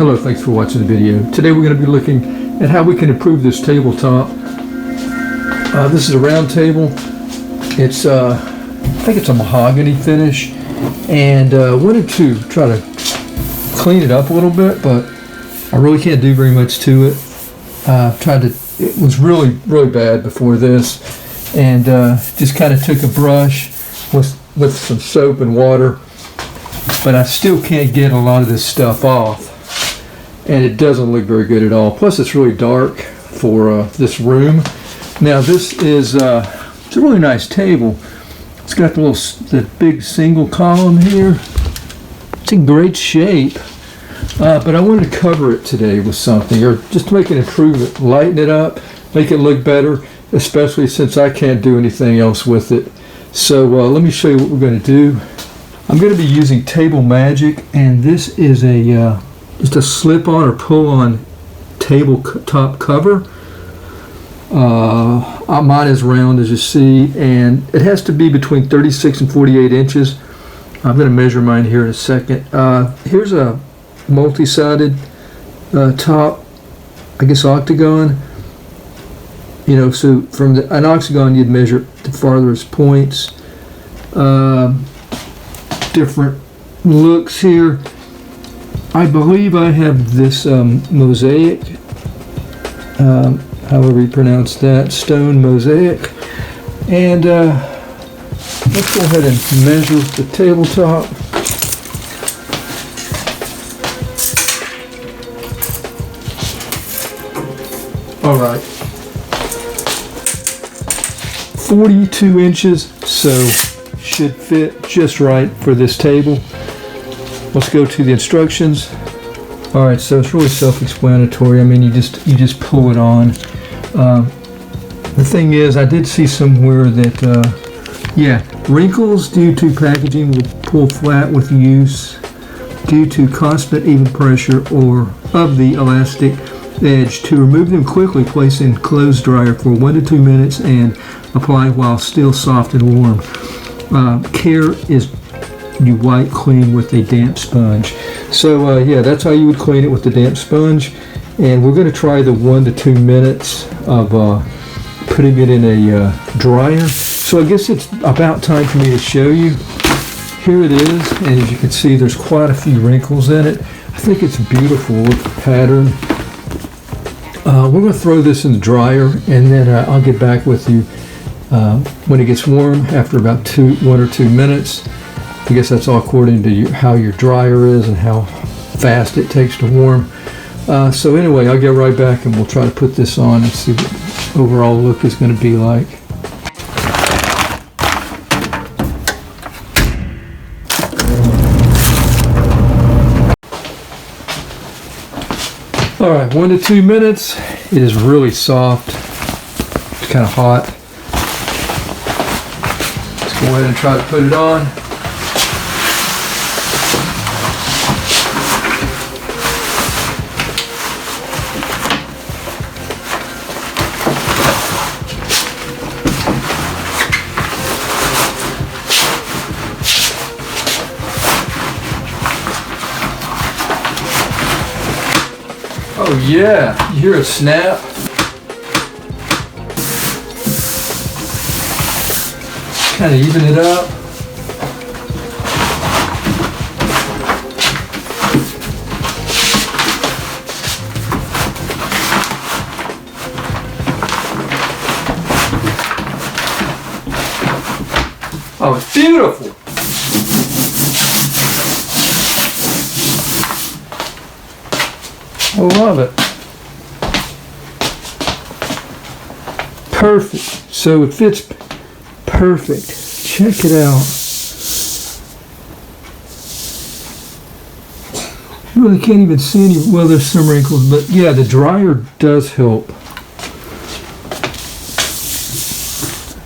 Hello, thanks for watching the video. Today we're going to be looking at how we can improve this tabletop. This is a round table. It's I think it's a mahogany finish, and wanted to try to clean it up a little bit, but I really can't do very much to it. It was really bad before this, and just kind of took a brush with some soap and water, but I still can't get a lot of this stuff off, and it doesn't look very good at all. Plus it's really dark for this room. Now this is it's a really nice table. It's got the big single column here. It's in great shape, but I wanted to cover it today with something, or just to make an improvement, lighten it up, make it look better, especially since I can't do anything else with it. So let me show you what we're going to do. I'm going to be using Table Magic, and this is just a slip-on or pull-on tabletop cover. Mine is round, as you see, and it has to be between 36 and 48 inches. I'm going to measure mine here in a second. Here's a multi-sided top, I guess octagon. You know, so from an octagon you'd measure the farthest points. Different looks here. I believe I have this Mosaic, however you pronounce that, stone Mosaic. And let's go ahead and measure the tabletop. All right, 42 inches, so should fit just right for this table. Let's go to the instructions. All right, so it's really self-explanatory. I mean, you just pull it on. The thing is, I did see somewhere that wrinkles due to packaging will pull flat with use due to constant even pressure or of the elastic edge. To remove them quickly, place in clothes dryer for 1 to 2 minutes and apply while still soft and warm. Care is you wipe clean with a damp sponge. So yeah, that's how you would clean it, with the damp sponge. And we're going to try the 1 to 2 minutes of putting it in a dryer. So I guess it's about time for me to show you. Here it is, and as you can see, there's quite a few wrinkles in it. I think it's beautiful with the pattern. We're going to throw this in the dryer, and then I'll get back with you when it gets warm after about 1 or 2 minutes. I guess that's all according to how your dryer is and how fast it takes to warm. So anyway, I'll get right back and we'll try to put this on and see what the overall look is going to be like. All right, 1 to 2 minutes. It is really soft. It's kind of hot. Let's go ahead and try to put it on. Oh yeah, you hear a snap? Kind of even it up. Oh, it's beautiful. I love it. Perfect. So it fits perfect. Check it out. You really can't even see any. Well, there's some wrinkles, but yeah, the dryer does help.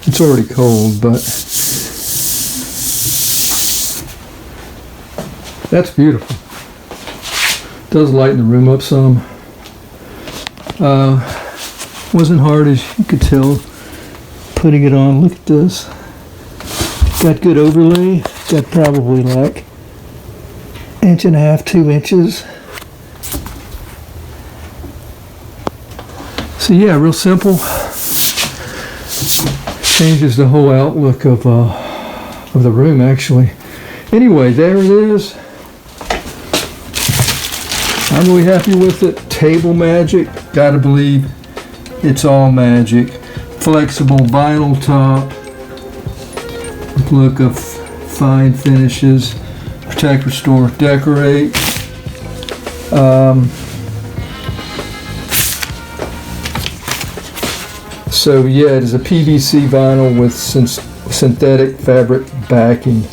It's already cold, but that's beautiful. Does lighten the room up some. Wasn't hard, as you could tell, putting it on. Look at this. Got good overlay. Got probably like 1.5 inches, 2 inches. So yeah, real simple. Changes the whole outlook of the room, actually. Anyway, there it is. I'm really happy with it. Table magic. Gotta believe it's all magic. Flexible vinyl top. Look of fine finishes. Protect, restore, decorate. So yeah, it is a PVC vinyl with synthetic fabric backing.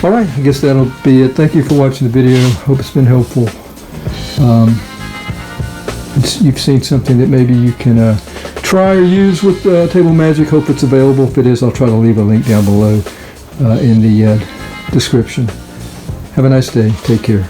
Alright, I guess that'll be it. Thank you for watching the video. Hope it's been helpful. You've seen something that maybe you can try or use with Table Magic. Hope it's available. If it is, I'll try to leave a link down below in the description. Have a nice day. Take care.